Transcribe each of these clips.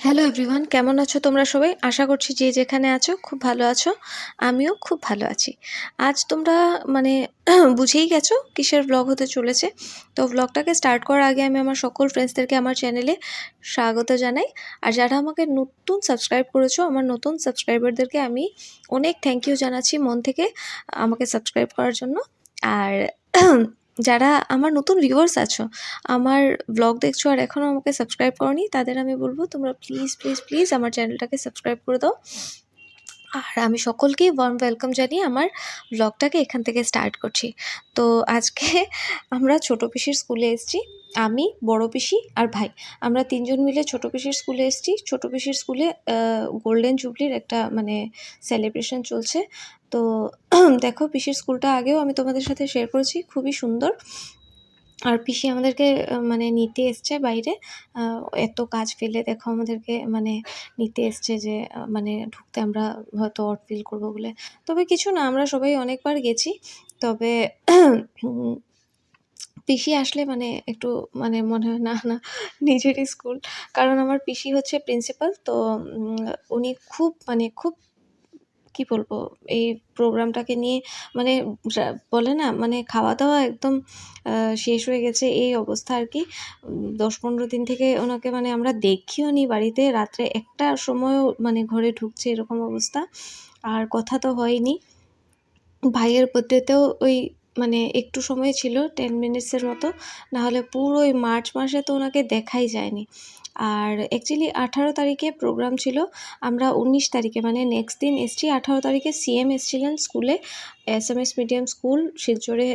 Hello everyone, কেমন আছো তোমরা সবাই? আশা করছি যে যেখানে আছো খুব ভালো আছো। আমিও খুব ভালো আছি। আজ তোমরা মানে বুঝেই গেছো কিসের ব্লগ হতে চলেছে। তো ব্লগটাকে স্টার্ট করার আগে আমি আমার সকল ফ্রেন্ডসদেরকে আমার চ্যানেলে স্বাগত জানাই। আর যারা আমাকে নতুন সাবস্ক্রাইব করেছো, আমার নতুন সাবস্ক্রাইবারদেরকে আমি অনেক থ্যাংক ইউ জানাচ্ছি মন থেকে আমাকে সাবস্ক্রাইব করার জন্য। আর যারা আমার নতুন ভিউয়ার্স আছো, আমার ব্লগ দেখছো আর এখনও আমাকে সাবস্ক্রাইব করনি, তাদের আমি বলবো তোমরা প্লিজ প্লিজ প্লিজ আমার চ্যানেলটাকে সাবস্ক্রাইব করে দাও। আর আমি সকলকেই ওয়ার্ম ওয়েলকাম জানিয়ে আমার ব্লগটাকে এখান থেকে স্টার্ট করছি। তো আজকে আমরা ছোটো পিসির স্কুলে এসেছি। আমি, বড় পিসি আর ভাই, আমরা তিনজন মিলে ছোটো পিসির স্কুলে এসেছি। ছোটো পিসির স্কুলে গোল্ডেন জুবলির একটা মানে সেলিব্রেশন চলছে। তো দেখো, পিসির স্কুলটা আগেও আমি তোমাদের সাথে শেয়ার করেছি, খুবই সুন্দর। আর পিসি আমাদেরকে মানে নিতে এসছে বাইরে। এত কাজ ফেলে দেখো আমাদেরকে মানে নিতে এসছে যে মানে ঢুকতে আমরা হয়তো অড ফিল করবো বলে। তবে কিছু না, আমরা সবাই অনেকবার গেছি। তবে উম, পিসি আসলে মানে একটু মানে মনে হয় না না নিজেরই স্কুল। কারণ আমার পিসি হচ্ছে প্রিন্সিপাল। তো উনি খুব মানে খুব কি বলবো, এই প্রোগ্রামটাকে নিয়ে মানে বলে না মানে খাওয়া দাওয়া একদম শেষ হয়ে গেছে এই অবস্থা আর কি। 10-15 দিন থেকে ওনাকে মানে আমরা দেখিও নি বাড়িতে, রাত্রে একটার সময়ও মানে ঘরে ঢুকছে এরকম অবস্থা। আর কথা তো হয়নি। ভাইয়ের বার্থডেতেও ওই মানে একটু সময় ছিল, 10 মিনিটসের মতো। নাহলে পুরো ওই মার্চ মাসে তো ওনাকে দেখাই যায়নি। আর অ্যাকচুয়ালি 18 তারিখে প্রোগ্রাম ছিল। আমরা 19 তারিখে মানে নেক্সট দিন এসছি। 18 তারিখে সিএম এসছিলেন স্কুলে, এসএমএস মিডিয়াম স্কুল শিলচরে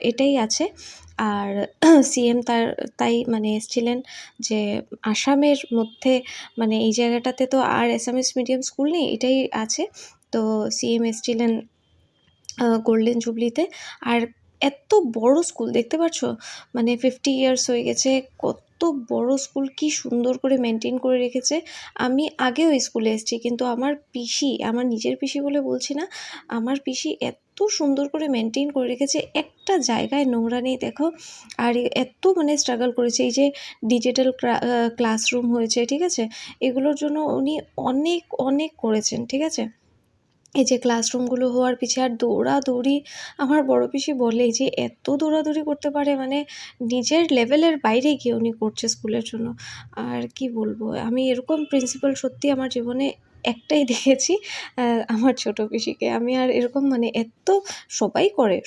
এটাই আছে। আর সিএম তাই মানে এসছিলেন যে আসামের মধ্যে মানে এই জায়গাটাতে তো আর এসএমএস মিডিয়াম স্কুল নেই, এটাই আছে। তো সিএম এসছিলেন গোল্ডেন জুবলিতে। আর এত বড় স্কুল দেখতে পাচ্ছ, মানে 50 ইয়ার্স হয়ে গেছে, কত বড় স্কুল, কি সুন্দর করে মেনটেন করে রেখেছে। আমি আগেও এই স্কুলে এসেছি, কিন্তু আমার পিসি, আমার নিজের পিসি বলে বলছি না, আমার পিসি এত সুন্দর করে মেনটেন করে রেখেছে, একটা জায়গায় নোংরা নেই দেখো। আর এত মানে স্ট্রাগল করেছে, এই যে ডিজিটাল ক্লাসরুম হয়েছে, ঠিক আছে, এগুলোর জন্য উনি অনেক অনেক করেছেন, ঠিক আছে। এই যে ক্লাসরুমগুলো হওয়ার পিছে আর দৌড়াদৌড়ি, আমার বড় পিসি বলে যে এত দৌড়াদৌড়ি করতে পারে, মানে নিজের লেভেলের বাইরে গিয়ে উনি করছে স্কুলের জন্য। আর কি বলবো, আমি এরকম প্রিন্সিপাল সত্যি আমার জীবনে একটাই দেখেছি, আমার ছোট পিসিকে। আমি আর এরকম মানে এত সবাই করে,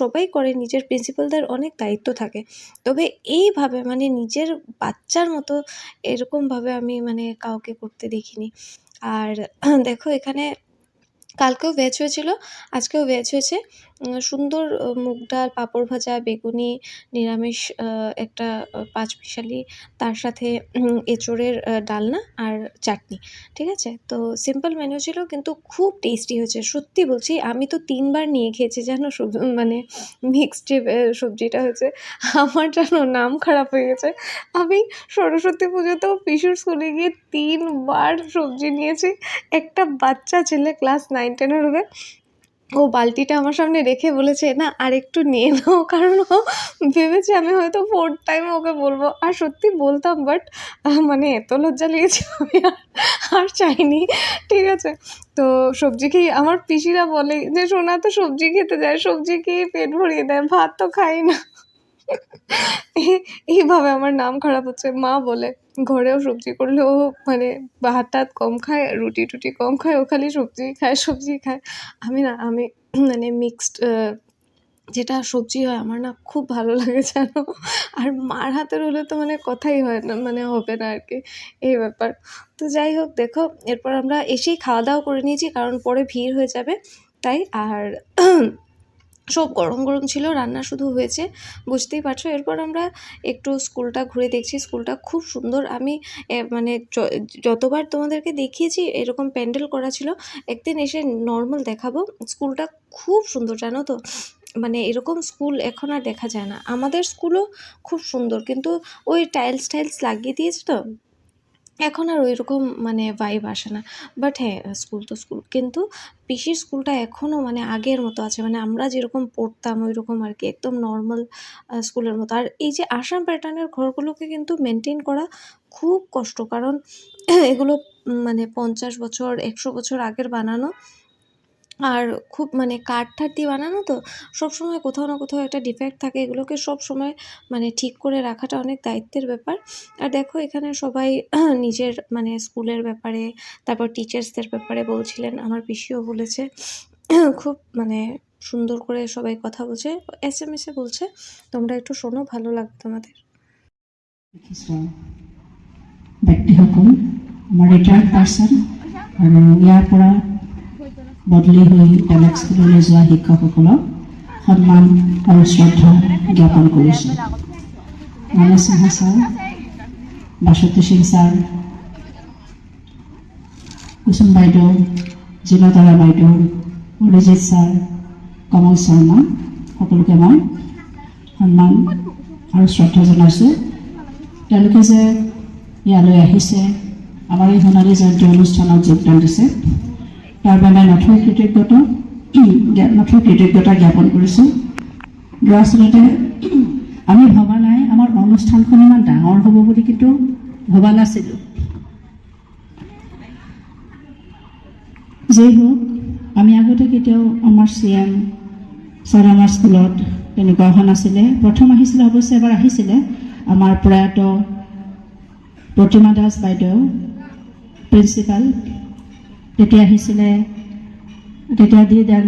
সবাই করে, নিজের প্রিন্সিপালদের অনেক দায়িত্ব থাকে, তবে এইভাবে মানে নিজের বাচ্চার মতো এরকমভাবে আমি মানে কাউকে করতে দেখিনি। আর দেখো, এখানে কালকেও ভেজ হয়েছিল, আজকেও ভেজ হয়েছে। সুন্দর মুগ ডাল, পাঁপড় ভাজা, বেগুনি, নিরামিষ একটা পাঁচমিশালি, তার সাথে এঁচোড়ের ডালনা আর চাটনি, ঠিক আছে। তো সিম্পল মেনু ছিল, কিন্তু খুব টেস্টি হয়েছে, সত্যি বলছি। আমি তো 3 বার নিয়ে খেয়েছি জানো, মানে মিক্সড যে সবজিটা হয়েছে, আমার জানো নাম খারাপ হয়ে গেছে। আমি সরস্বতী পুজোতেও পিসুর স্কুলে গিয়ে 3 বার সবজি নিয়েছি। একটা বাচ্চা ছেলে ক্লাস 9-10 হবে, ও বালতিটা আমার সামনে রেখে বলেছে, না আর একটু নিয়ে নাও, কারণ ও ভেবেছে আমি হয়তো 4th টাইম ওকে বলবো। আর সত্যি বলতাম, বাট মানে এত লজ্জা লেগেছে আমি আর চাইনি, ঠিক আছে। তো সবজি খেয়ে আমার পিসিরা বলে যে সোনা তো সবজি খেতে যায়, সবজি খেয়ে পেট ভরিয়ে দেয়, ভাত তো খাই না। এইভাবে আমার নাম খারাপ হচ্ছে। মা বলে ঘরেও সবজি করলেও মানে ভাত টাত কম খায়, রুটি টুটি কম খায়, ও খালি সবজি খায় সবজি খায়। আমি মানে মিক্সড যেটা সবজি হয় আমার না খুব ভালো লাগে জানো। আর মার হাতের হলে তো মানে কথাই হয় না, মানে হবে না আর কি, এই ব্যাপার। তো যাই হোক, দেখো এরপর আমরা এসেই খাওয়া দাওয়া করে নিয়েছি, কারণ পরে ভিড় হয়ে যাবে তাই। আর সব গরম গরম ছিল, রান্না শুধু হয়েছে, বুঝতেই পারছো। এরপর আমরা একটু স্কুলটা ঘুরে দেখছি, স্কুলটা খুব সুন্দর। আমি মানে যতবার তোমাদেরকে দেখিয়েছি এরকম প্যান্ডেল করা ছিল, একদিন এসে নর্মাল দেখাবো। স্কুলটা খুব সুন্দর জানো তো, মানে এরকম স্কুল এখন আর দেখা যায় না। আমাদের স্কুলও খুব সুন্দর, কিন্তু ওই টাইলস লাগিয়ে দিয়েছে তো এখন আর ওইরকম মানে ভাইব আসে না। বাট হ্যাঁ, স্কুল তো স্কুল, কিন্তু পিসির স্কুলটা এখনও মানে আগের মতো আছে, মানে আমরা যেরকম পড়তাম ওই রকম আর কি, একদম নর্মাল স্কুলের মতো। আর এই যে আসাম প্যাটার্নের ঘরগুলোকে কিন্তু মেনটেন করা খুব কষ্ট, কারণ এগুলো মানে 50 বছর 100 বছর আগের বানানো, আর খুব মানে কাঠ ঠাট দিয়ে বানানো, তো সবসময় কোথাও না কোথাও একটা ডিফেক্ট থাকে। এগুলোকে সবসময় মানে ঠিক করে রাখাটা অনেক দায়িত্বের ব্যাপার। আর দেখো এখানে সবাই নিজের মানে স্কুলের ব্যাপারে, তারপর টিচার্সদের ব্যাপারে বলছিলেন, আমার পিসিও বলেছে। খুব মানে সুন্দর করে সবাই কথা বলছে, এসএমএসে বলছে। তোমরা একটু শোনো, ভালো লাগবে তোমাদের। ব্যক্তিসকল, আমাৰ ৰিটায়াৰ্ড পাৰ্চন আৰু ইয়াৰ পৰা বদলি হৈ বেলেগ স্কুললৈ যোৱা শিক্ষকসকলক সন্মান আৰু শ্ৰদ্ধা জ্ঞাপন কৰিছোঁ। মানস সিংহ ছাৰ, বাসন্তী সিং ছাৰ, কুসুম বাইদেউ, জিনতৰা বাইদেউ, অৰিজিৎ ছাৰ, কমল শৰ্মা, সকলোকে মই সন্মান আৰু শ্ৰদ্ধা জনাইছোঁ। তেওঁলোকে যে ইয়ালৈ আহিছে, আমাৰ এই সোণালী জয়ন্তী অনুষ্ঠানত যোগদান দিছে, তাৰ বাবে নথৈ কৃতজ্ঞতা জ্ঞাপন কৰিছোঁ। দৰাচলতে আমি ভবা নাই আমাৰ অনুষ্ঠানখন ইমান ডাঙৰ হ'ব বুলি, কিন্তু ভবা নাছিলোঁ। যেই হোক, আমি আগতে কেতিয়াও আমাৰ CM ছাৰ আমাৰ স্কুলত তেনেকুৱা অহা নাছিলে। প্ৰথম আহিছিলে, অৱশ্যে এবাৰ আহিছিলে আমাৰ প্ৰয়াত প্ৰতিমা দাস বাইদেউ প্ৰিন্সিপাল, তেতিয়া আহিছিলে। তেতিয়া দেন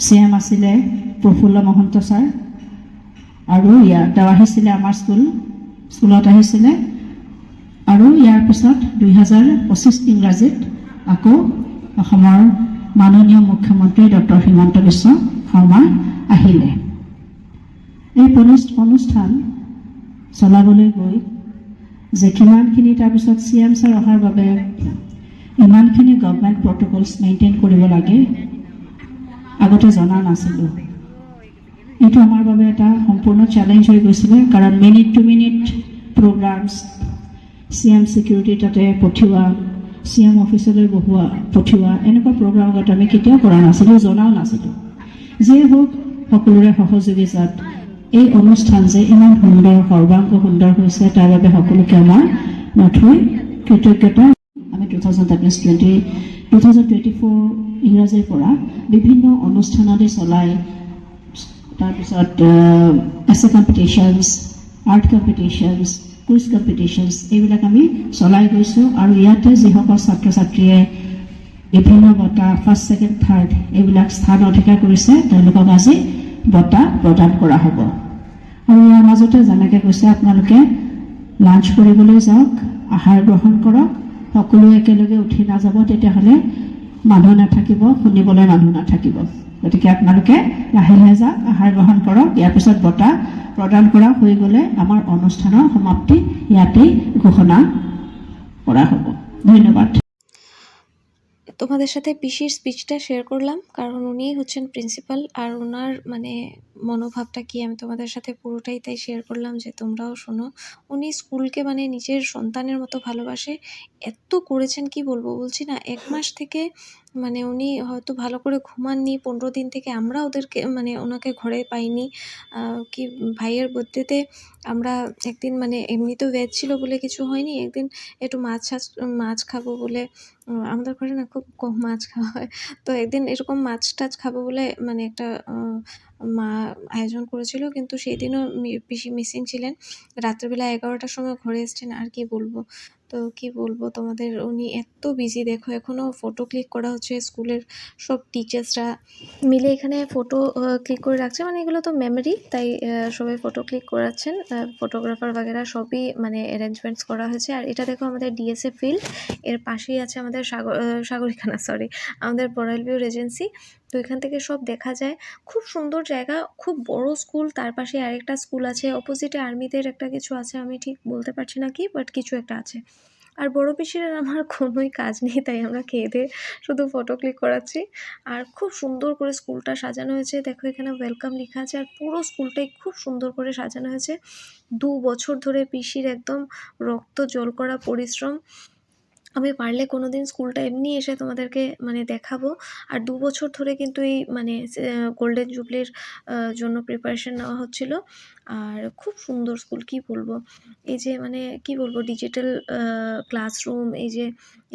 CM আছিলে প্ৰফুল্ল মহন্ত ছাৰ, আৰু তেওঁ আহিছিলে আমাৰ স্কুলত আহিছিলে। আৰু ইয়াৰ পিছত 2025 ইংৰাজীত আকৌ অসমৰ মাননীয় মুখ্যমন্ত্ৰী ডক্টৰ হিমন্ত বিশ্ব শৰ্মা আহিলে। এই অনুষ্ঠান চলাবলৈ গৈ যে কিমানখিনি, তাৰপিছত CM ছাৰ অহাৰ বাবে ইমানখিনি গভৰ্ণমেণ্ট প্ৰট'কলছ মেইনটেইন কৰিব লাগে, আগতে জনা নাছিলোঁ। এইটো আমাৰ বাবে এটা সম্পূৰ্ণ চেলেঞ্জ হৈ গৈছিলে, কাৰণ minute to minute programmes, CM security তাতে পঠিওৱা, CM অফিচলৈ পঠিওৱা, এনেকুৱা প্ৰগ্ৰাম আগতে আমি কেতিয়াও কৰা নাছিলোঁ, জনাও নাছিলোঁ। যিয়ে হওক, সকলোৰে সহযোগিতাত এই অনুষ্ঠান যে ইমান সুন্দৰ, সৰ্বাংগ সুন্দৰ হৈছে, তাৰ বাবে সকলোকে আমাৰ নথৈ কৃতজ্ঞতা। আমি 2024 ইংৰাজীৰ পৰা বিভিন্ন অনুষ্ঠানতে চলাই, তাৰপিছত এছে কম্পিটিশ্যনছ, আৰ্ট কম্পিটিশ্যনছ, কুইজ কম্পিটিশ্যনছ, এইবিলাক আমি চলাই গৈছোঁ। আৰু ইয়াতে যিসকল ছাত্ৰ ছাত্ৰীয়ে বিভিন্ন বঁটা, ফাৰ্ষ্ট, ছেকেণ্ড, থাৰ্ড এইবিলাক স্থান অধিকাৰ কৰিছে, তেওঁলোকক আজি বঁটা প্ৰদান কৰা হ'ব। আৰু ইয়াৰ মাজতে যেনেকৈ কৈছে, আপোনালোকে লাঞ্চ কৰিবলৈ যাওক, আহাৰ গ্ৰহণ কৰক, সকলো একেলগে উঠি নাযাব, তেতিয়াহ'লে মানুহ নাথাকিব, শুনিবলৈ মানুহ নাথাকিব। গতিকে আপোনালোকে লাহে লাহে যাওক, আহাৰ গ্ৰহণ কৰক। ইয়াৰ পিছত বঁটা প্ৰদান কৰা হৈ গ'লে আমাৰ অনুষ্ঠানৰ সমাপ্তি ইয়াতেই ঘোষণা কৰা হ'ব। ধন্যবাদ। তোমাদের সাথে পিসির স্পিচটা শেয়ার করলাম, কারণ উনিই হচ্ছেন প্রিন্সিপাল, আর ওনার মানে মনোভাবটা কি আমি তোমাদের সাথে পুরোটাই তাই শেয়ার করলাম, যে তোমরাও শোনো। উনি স্কুলকে মানে নিজের সন্তানের মতো ভালোবাসে, এত করেছেন কি বলবো। বলছি না, 1 মাস থেকে মানে উনি হয়তো ভালো করে ঘুমাননি, 15 দিন থেকে আমরা ওদেরকে মানে ওনাকে ঘরে পাইনি। কি ভাইয়ের বার্থডেতে আমরা একদিন মানে এমনি তো ভেজ ছিল বলে কিছু হয়নি, একদিন একটু মাছ খাবো বলে, আমাদের ঘরে না খুব কম মাছ খাওয়া হয়, তো একদিন এরকম মাছ টাছ খাবো বলে মানে একটা মা আয়োজন করেছিল, কিন্তু সেই দিনও পিসি মিসিং ছিলেন। রাত্রেবেলা 11টার সময় ঘরে এসছেন। আর কি বলবো, তো কি বলবো তোমাদের, উনি এত বিজি। দেখো এখনও ফটো ক্লিক করা হচ্ছে, স্কুলের সব টিচার্সরা মিলে এখানে ফটো ক্লিক করে রাখছে, মানে এগুলো তো মেমোরি, তাই সবাই ফটো ক্লিক করাচ্ছেন। ফটোগ্রাফার বাগেরা সবই মানে অ্যারেঞ্জমেন্টস করা হয়েছে। আর এটা দেখো আমাদের ডিএসএ ফিল্ড, এর পাশেই আছে আমাদের সাগরিকানা, আমাদের বড়াইল ভিউ রেজেন্সি। তো এখান থেকে সব দেখা যায়, খুব সুন্দর জায়গা, খুব বড় স্কুল। তার পাশে আরেকটা স্কুল আছে, অপোজিটে আর্মিদের একটা কিছু আছে, আমি ঠিক বলতে পারছি না কি, বাট কিছু একটা আছে। আর বড় পিসির আর আমার কোনোই কাজ নেই, তাই আমরা খেয়ে দিয়ে শুধু ফটো ক্লিক করাচ্ছি। আর খুব সুন্দর করে স্কুলটা সাজানো হয়েছে, দেখো এখানে ওয়েলকাম লেখা আছে, আর পুরো স্কুলটাই খুব সুন্দর করে সাজানো হয়েছে। 2 বছর ধরে পিসির একদম রক্ত জল করা পরিশ্রম, আমি পারলে কোনোদিন স্কুলটা এমনি এসে তোমাদেরকে মানে দেখাবো। আর 2 বছর ধরে কিন্তু এই মানে গোল্ডেন জুবলির জন্য প্রিপারেশন নেওয়া হচ্ছিল। আর খুব সুন্দর স্কুল, কি বলবো। এই যে মানে কি বলবো, ডিজিটাল ক্লাসরুম, এই যে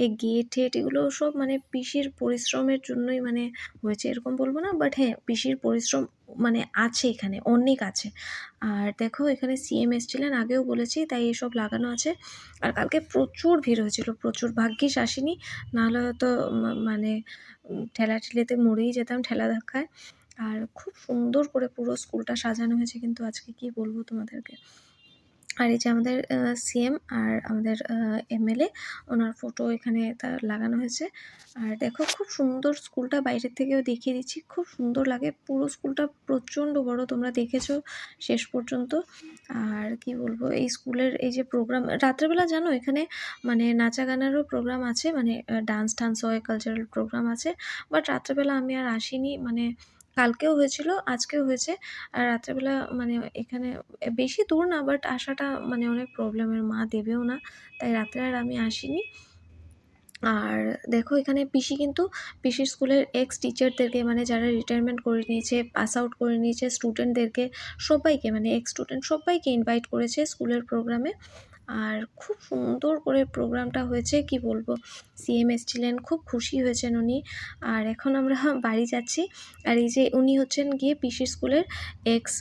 এই গেট এগুলো সব মানে পিসির পরিশ্রমের জন্যই মানে হয়েছে, এরকম বলবো না, বাট হ্যাঁ পিসির পরিশ্রম মানে আছে, এখানে অনেক আছে। আর দেখো এখানে সিএম এসছিলেন, আগেও বলেছি, তাই এসব লাগানো আছে। আর কালকে প্রচুর ভিড় হয়েছিল, প্রচুর। ভাগ্যিস আসিনি, নাহলে হয়তো মানে ঠেলাঠেলিতে মরেই যেতাম, ঠেলা ধাক্কায়। আর খুব সুন্দর করে পুরো স্কুলটা সাজানো হয়েছে কিন্তু আজকে, কি বলবো তোমাদেরকে। আর এই যে আমাদের সিএম আর আমাদের এমএলএ, ওনার ফটো এখানে তার লাগানো হয়েছে। আর দেখো খুব সুন্দর স্কুলটা, বাইরের থেকেও দেখিয়ে দিচ্ছি, খুব সুন্দর লাগে। পুরো স্কুলটা প্রচণ্ড বড়, তোমরা দেখেছো শেষ পর্যন্ত। আর কি বলবো, এই স্কুলের এই যে প্রোগ্রাম রাত্রেবেলা, জানো এখানে মানে নাচা গানেরও প্রোগ্রাম আছে, মানে ডান্স টান্স হয়, কালচারাল প্রোগ্রাম আছে। বাট রাত্রেবেলা আমি আর আসিনি, মানে কালকেও হয়েছিল, আজকেও হয়েছে। আর রাত্রেবেলা মানে এখানে বেশি দূর না, বাট আসাটা মানে অনেক প্রবলেমের, মা দেবেও না, তাই রাত্রে আর আমি আসিনি। আর দেখো এখানে পিসি কিন্তু পিসির স্কুলের এক্স টিচারদেরকে, মানে যারা রিটায়ারমেন্ট করে নিয়েছে, পাস আউট করে নিয়েছে, স্টুডেন্টদেরকে সবাইকে, মানে এক্স স্টুডেন্ট সবাইকে ইনভাইট করেছে স্কুলের প্রোগ্রামে। আর খুব সুন্দর করে প্রোগ্রামটা হয়েছে, কি বলবো। সিএম এসছিলেন, খুব খুশি হয়েছেন উনি। আর এখন আমরা বাড়ি যাচ্ছি। আর এই যে উনি হচ্ছেন গিয়ে পিসির স্কুলের এক্স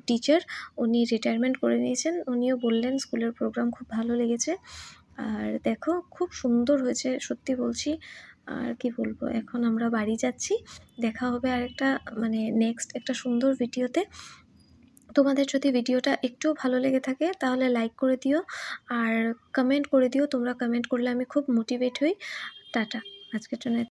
টিচার, উনি রিটায়ারমেন্ট করে নিয়েছেন। উনিও বললেন স্কুলের প্রোগ্রাম খুব ভালো লেগেছে। আর দেখো খুব সুন্দর হয়েছে, সত্যি বলছি। আর কি বলবো, এখন আমরা বাড়ি যাচ্ছি। দেখা হবে আরেকটা মানে নেক্সট একটা সুন্দর ভিডিওতে। তোমাদের যদি ভিডিওটা একটুও ভালো লেগে থাকে তাহলে লাইক করে দিও, আর কমেন্ট করে দিও। তোমরা কমেন্ট করলে আমি খুব মোটিভেট হই। টাটা, আজকের জন্য